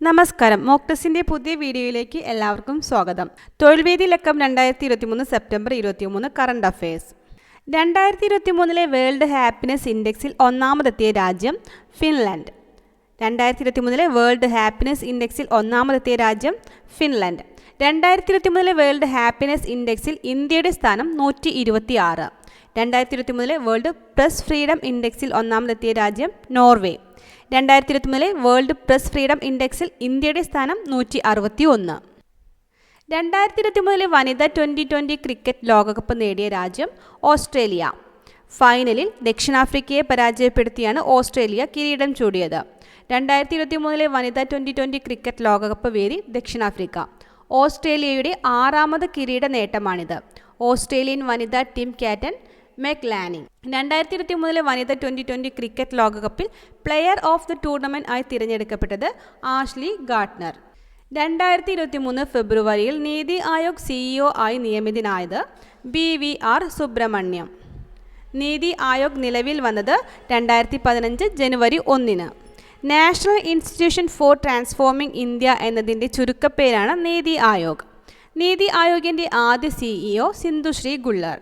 നമസ്കാരം. MockTESTന്റെ പുതിയ വീഡിയോയിലേക്ക് എല്ലാവർക്കും സ്വാഗതം. തൊഴിൽവേദി ലക്കം 2023 September 23 current affairs. 2023 world happiness ഇൻഡെക്സിൽ ഒന്നാമതെത്തിയ രാജ്യം ഫിൻലാൻഡ്. 2023 വേൾഡ് ഹാപ്പിനെസ് ഇൻഡെക്സിൽ ഒന്നാമതെത്തിയ രാജ്യം ഫിൻലാൻഡ്. 2023 വേൾഡ് ഹാപ്പിനെസ് ഇൻഡെക്സിൽ ഇന്ത്യയുടെ സ്ഥാനം 126. 2023 വേൾഡ് പ്രസ് ഫ്രീഡം ഇൻഡെക്സിൽ ഒന്നാമതെത്തിയ രാജ്യം നോർവേ. 2023 വേൾഡ് പ്രസ് ഫ്രീഡം ഇൻഡെക്സിൽ ഇന്ത്യയുടെ സ്ഥാനം 161. 2023 വനിതാ T20 ക്രിക്കറ്റ് ലോകകപ്പ് നേടിയ രാജ്യം ഓസ്ട്രേലിയ. ഫൈനലിൽ ദക്ഷിണാഫ്രിക്കയെ പരാജയപ്പെടുത്തിയാണ് ഓസ്ട്രേലിയ കിരീടം ചൂടിയത്. 2023 വനിതാ T20 ക്രിക്കറ്റ് ലോകകപ്പ് വേദി ദക്ഷിണാഫ്രിക്ക. ഓസ്ട്രേലിയയുടെ 6ാമത് കിരീട നേട്ടമാണിത്. ഓസ്ട്രേലിയൻ വനിതാ ടീം ക്യാപ്റ്റൻ മെഗ് ലാനിങ് 2023 വനിതാ T20 ക്രിക്കറ്റ് ലോകകപ്പിൽ പ്ലെയർ ഓഫ് ദി ടൂർണമെന്റ് ആയി തിരഞ്ഞെടുക്കപ്പെട്ടത് ആഷ്ലി ഗാർട്ട്നർ. 2023 ഫെബ്രുവരിയിൽ നീതി ആയോഗ് CEO ആയി നിയമിതനായത് BVR സുബ്രഹ്മണ്യം. നീതി ആയോഗ് നിലവിൽ വന്നത് 2015 ജനുവരി 1. National institution for transforming India എന്നതിൻ്റെ ചുരുക്കപ്പേരാണ് നീതി ആയോഗ്. നീതി ആയോഗിൻ്റെ ആദ്യ CEO സിന്ധുശ്രീ ഗുള്ളർ.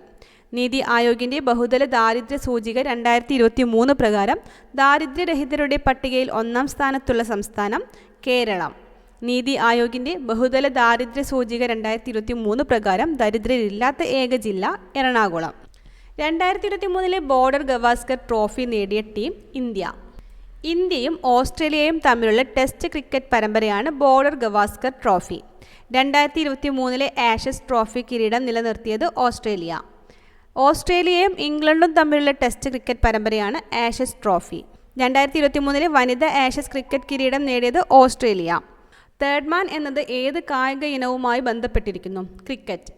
നീതി ആയോഗിൻ്റെ ബഹുതല ദാരിദ്ര്യ സൂചിക 2023 പ്രകാരം ദാരിദ്ര്യരഹിതരുടെ പട്ടികയിൽ 1ാം സ്ഥാനത്തുള്ള സംസ്ഥാനം കേരളം. നീതി ആയോഗിൻ്റെ ബഹുതല ദാരിദ്ര്യ സൂചിക 2023 പ്രകാരം ദരിദ്രരില്ലാത്ത ഏക ജില്ല എറണാകുളം. 2023 ബോർഡർ ഗവാസ്കർ ട്രോഫി നേടിയ ടീം ഇന്ത്യ. ഇന്ത്യയും ഓസ്ട്രേലിയയും തമ്മിലുള്ള ടെസ്റ്റ് ക്രിക്കറ്റ് പരമ്പരയാണ് Border Gavaskar trophy. 2023 Ashes trophy കിരീടം നിലനിർത്തിയത് ഓസ്ട്രേലിയ. ഓസ്ട്രേലിയയും ഇംഗ്ലണ്ടും തമ്മിലുള്ള ടെസ്റ്റ് ക്രിക്കറ്റ് പരമ്പരയാണ് ആഷസ് ട്രോഫി. 2023 വനിതാ ആഷസ് ക്രിക്കറ്റ് കിരീടം നേടിയത് ഓസ്ട്രേലിയ. തേർഡ് മാൻ എന്നത് ഏത് കായിക ഇനവുമായി ബന്ധപ്പെട്ടിരിക്കുന്നു? ക്രിക്കറ്റ്.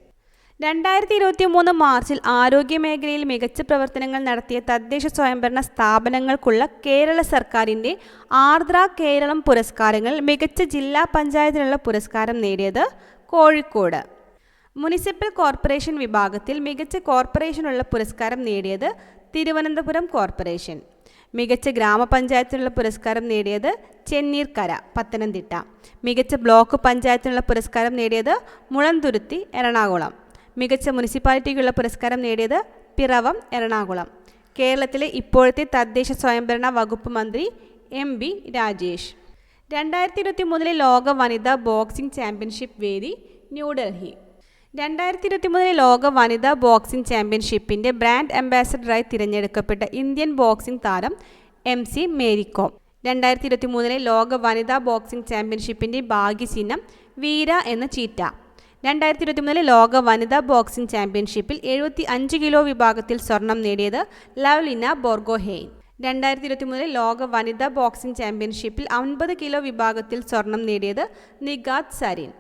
2023 മാർച്ചിൽ ആരോഗ്യമേഖലയിൽ മികച്ച പ്രവർത്തനങ്ങൾ നടത്തിയ തദ്ദേശ സ്വയംഭരണ സ്ഥാപനങ്ങൾക്കുള്ള കേരള സർക്കാരിൻ്റെ ആർദ്ര കേരളം പുരസ്കാരങ്ങളിൽ മികച്ച ജില്ലാ പഞ്ചായത്തിനുള്ള പുരസ്കാരം നേടിയത് കോഴിക്കോട്. മുനിസിപ്പൽ കോർപ്പറേഷൻ വിഭാഗത്തിൽ മികച്ച കോർപ്പറേഷനുള്ള പുരസ്കാരം നേടിയത് തിരുവനന്തപുരം കോർപ്പറേഷൻ. മികച്ച ഗ്രാമപഞ്ചായത്തിനുള്ള പുരസ്കാരം നേടിയത് ചെന്നീർക്കര പത്തനംതിട്ട. മികച്ച ബ്ലോക്ക് പഞ്ചായത്തിനുള്ള പുരസ്കാരം നേടിയത് മുളന്തുരുത്തി എറണാകുളം. മികച്ച മുനിസിപ്പാലിറ്റിക്കുള്ള പുരസ്കാരം നേടിയത് പിറവം എറണാകുളം. കേരളത്തിലെ ഇപ്പോഴത്തെ തദ്ദേശ സ്വയംഭരണ വകുപ്പ് മന്ത്രി MB രാജേഷ്. 2023 ലോക വനിതാ ബോക്സിംഗ് ചാമ്പ്യൻഷിപ്പ് വേദി ന്യൂഡൽഹി. 2023 ലോക വനിതാ ബോക്സിംഗ് ചാമ്പ്യൻഷിപ്പിൻ്റെ ബ്രാൻഡ് അംബാസഡറായി തിരഞ്ഞെടുക്കപ്പെട്ട ഇന്ത്യൻ ബോക്സിംഗ് താരം MC മേരികോം. 2023 ലോക വനിതാ ബോക്സിംഗ് ചാമ്പ്യൻഷിപ്പിൻ്റെ ഭാഗ്യചിഹ്നം വീര എന്ന ചീറ്റ. 2023 ലോക വനിതാ ബോക്സിംഗ് ചാമ്പ്യൻഷിപ്പിൽ 75 കിലോ വിഭാഗത്തിൽ സ്വർണം നേടിയത് ലവ്ലിന ബോർഗോഹെയ്ൻ. 2023 ലോക വനിതാ ബോക്സിംഗ് ചാമ്പ്യൻഷിപ്പിൽ 50 കിലോ വിഭാഗത്തിൽ സ്വർണം നേടിയത് നിഗാത് സരിൻ.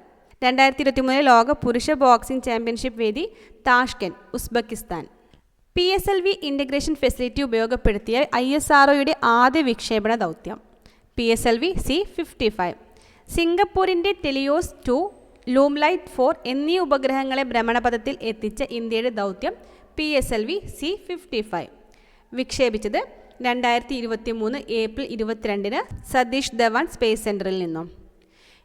2023 ലോക പുരുഷ ബോക്സിംഗ് ചാമ്പ്യൻഷിപ്പ് വേദി Tashkent Uzbekistan. PSLV integration facility ഉപയോഗപ്പെടുത്തിയ ISROയുടെ ആദ്യ വിക്ഷേപണ ദൗത്യം PSLV C-55. സിംഗപ്പൂരിൻ്റെ ടെലിയോസ് 2, ലൂംലൈറ്റ് 4 എന്നീ ഉപഗ്രഹങ്ങളെ ഭ്രമണപഥത്തിൽ എത്തിച്ച ഇന്ത്യയുടെ ദൗത്യം PSLV C-55. വിക്ഷേപിച്ചത് 2023 ഏപ്രിൽ 22 സതീഷ് ധവാൻ സ്പേസ് സെൻറ്ററിൽ നിന്നും.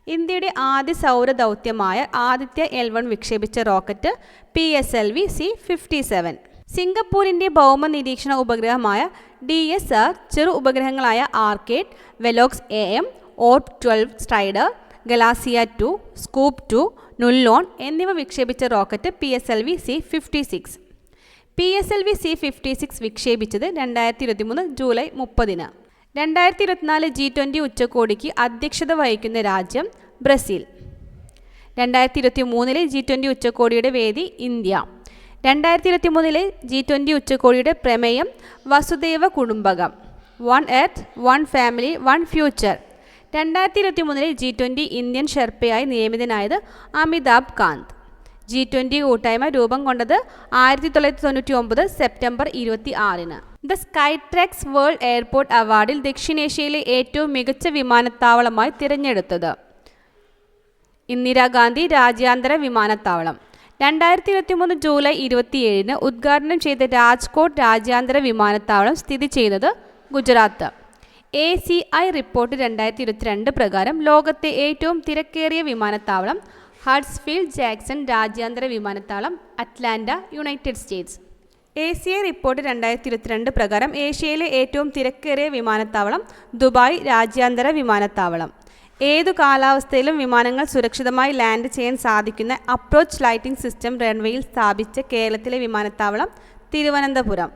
ഇന്ത്യയുടെ ആദ്യ സൗര ദൗത്യമായ ആദിത്യ L1 വിക്ഷേപിച്ച റോക്കറ്റ് PSLV C-57. സിംഗപ്പൂരിൻ്റെ ഭൗമ നിരീക്ഷണ ഉപഗ്രഹമായ DSR ചെറു ഉപഗ്രഹങ്ങളായ Arcade, Velox AM, Orb 12 Strider, Galassia 2, Scoob 2, Nulion എന്നിവ വിക്ഷേപിച്ച rocket PSLV C-56. PSLV C-56 വിക്ഷേപിച്ചത് 2023 ജൂലൈ 30. 2024 G20 ഉച്ചകോടിക്ക് അധ്യക്ഷത വഹിക്കുന്ന രാജ്യം ബ്രസീൽ. 2023 G20 ഉച്ചകോടിയുടെ വേദി ഇന്ത്യ. 2023 G20 ഉച്ചകോടിയുടെ പ്രമേയം വസുദൈവ കുടുംബകം, 1 earth 1 family 1 future. 2023 G20 Indian ഷെർപ്പയായി നിയമിതനായത് അമിതാഭ് കാന്ത്. G20 കൂട്ടായ്മ രൂപം കൊണ്ടത് 1999 September 26. The Skytrax world airport അവാർഡിൽ ദക്ഷിണേഷ്യയിലെ ഏറ്റവും മികച്ച വിമാനത്താവളമായി തിരഞ്ഞെടുത്തത് ഇന്ദിരാഗാന്ധി രാജ്യാന്തര വിമാനത്താവളം. 2023 ജൂലൈ 27 ഉദ്ഘാടനം ചെയ്ത രാജ്കോട്ട് രാജ്യാന്തര വിമാനത്താവളം സ്ഥിതി ചെയ്യുന്നത് ഗുജറാത്ത്. ACI റിപ്പോർട്ട് 2022 പ്രകാരം ലോകത്തെ ഏറ്റവും തിരക്കേറിയ വിമാനത്താവളം ഹഡ്സ്ഫീൽഡ് ജാക്സൺ രാജ്യാന്തര വിമാനത്താവളം, Atlanta, United States. ACI report 2022 പ്രകാരം ഏഷ്യയിലെ ഏറ്റവും തിരക്കേറിയ വിമാനത്താവളം ദുബായ് രാജ്യാന്തര വിമാനത്താവളം. ഏതു കാലാവസ്ഥയിലും വിമാനങ്ങൾ സുരക്ഷിതമായി ലാൻഡ് ചെയ്യാൻ സാധിക്കുന്ന അപ്രോച്ച് ലൈറ്റിംഗ് സിസ്റ്റം റൺവേയിൽ സ്ഥാപിച്ച കേരളത്തിലെ വിമാനത്താവളം തിരുവനന്തപുരം.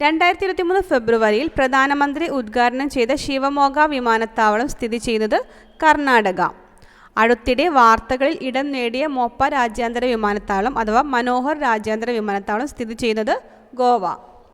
2023 ഫെബ്രുവരിയിൽ പ്രധാനമന്ത്രി ഉദ്ഘാടനം ചെയ്ത ശിവമോഗ വിമാനത്താവളം സ്ഥിതി ചെയ്യുന്നത് കർണാടക. അടുത്തിടെ വാർത്തകളിൽ ഇടം നേടിയ മോപ്പ രാജ്യാന്തര വിമാനത്താവളം അഥവാ മനോഹർ രാജ്യാന്തര വിമാനത്താവളം സ്ഥിതി ചെയ്യുന്നത് ഗോവ.